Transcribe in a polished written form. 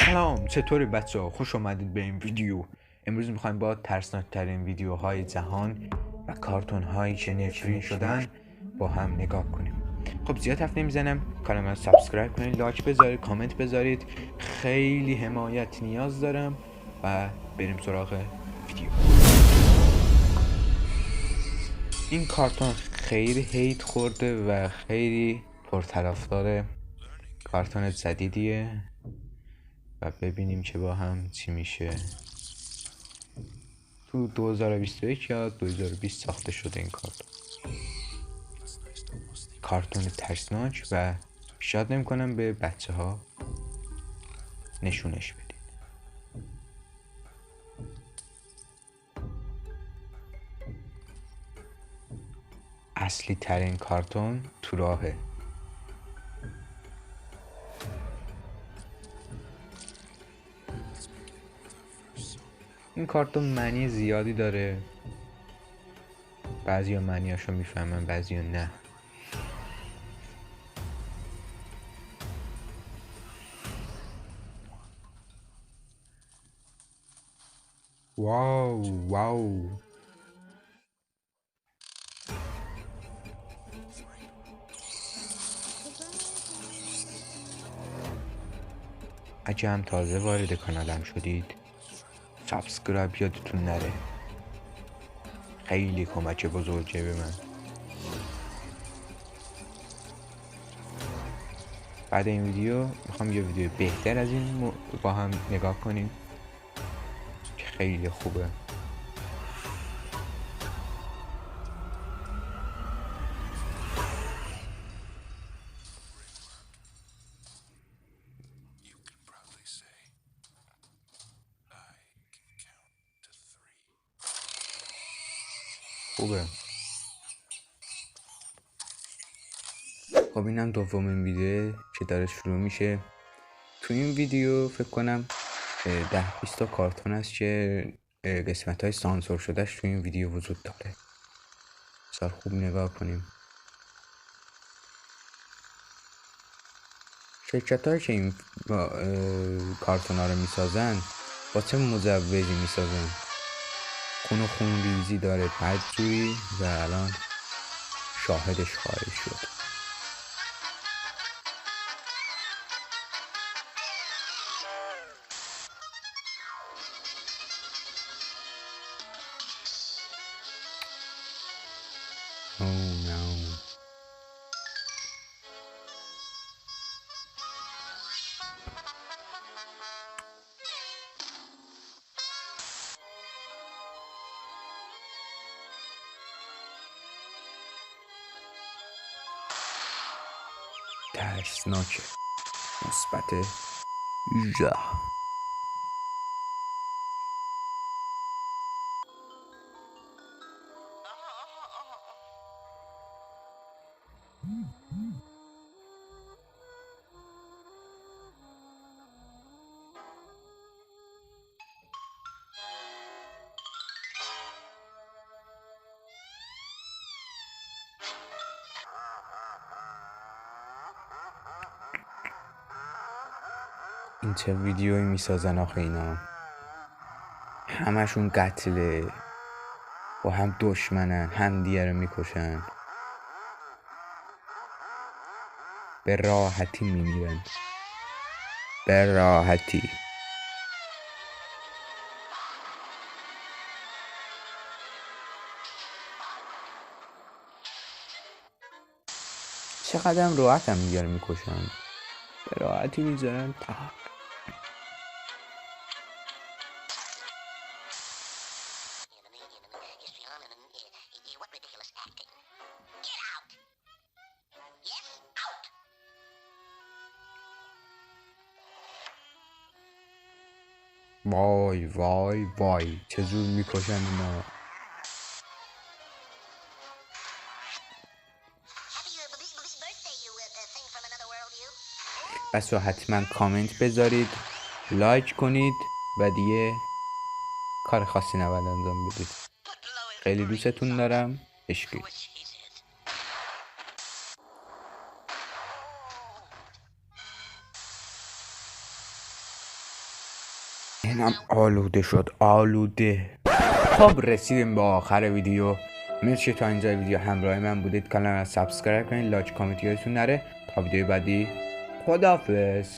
سلام، چطوری بچه ها؟ خوش آمدید به این ویدیو. امروز میخوایم با ترسناکترین ویدیوهای جهان و کارتون هایی که نفرین شدن با هم نگاه کنیم. خب زیاد حرف نمیزنم، کانال رو سابسکرایب کنید، لایک بذارید، کامنت بذارید. خیلی حمایت نیاز دارم و بریم سراغ ویدیو. این کارتون خیلی هیت خورده و خیلی پرطرفدار. کارتون جدیدیه و ببینیم که با هم چی میشه. تو 2021 یا 2020 ساخته شده این کارتون ترسناک و پیشنهاد نمی‌کنم به بچه ها نشونش بدید. اصلی ترین کارتون تو راهه. این کارتون معنی زیادی داره، بعضی ها معنیاشو میفهمن، بعضی ها نه. واو واو، اگه هم تازه وارد کانالم شدید سابسکرایب یادتون نره، خیلی کمک بزرگه به من. بعد این ویدیو میخوام یه ویدیو بهتر از این با هم نگاه کنیم که خیلی خوبه. خوبه. خب اینم دومین ویدیو که داره شروع میشه. تو این ویدیو فکر کنم 10-20 تا کارتون هست که قسمت های سانسور شدهش تو این ویدیو وجود داره. بسیار خوب نگاه کنیم. شرکت هایی که این کارتون ها رو میسازن با چه مجوزی میسازن؟ خون و خون ریزی داره، بدجوری، و الان شاهدش خواهید شد. Oh no. ترسناکه. مثبت 18. این چه ویدیویی میسازن آخه اینا؟ همشون قتله، با هم دشمنن، هم دیگه رو میکشن، به راحتی میمیرن، به راحتی. چقدر هم راحت هم دیگه رو میکشن، به راحتی میذارن. وای وای وای، چه جور میکشن اینا. بچه حتما کامنت بذارید، لایک کنید و دیگه کار خاصی نباید انجام بدید. خیلی دوستتون دارم. عشقی. ذهنم آلوده شد، آلوده. خب رسیدیم به آخر ویدیو. مرسی تا اینجا ویدیو همراه من بودید. کانال رو سابسکرایب کنید، لایک کامنت یادتون نره. تا ویدیو بعدی خداحافظ.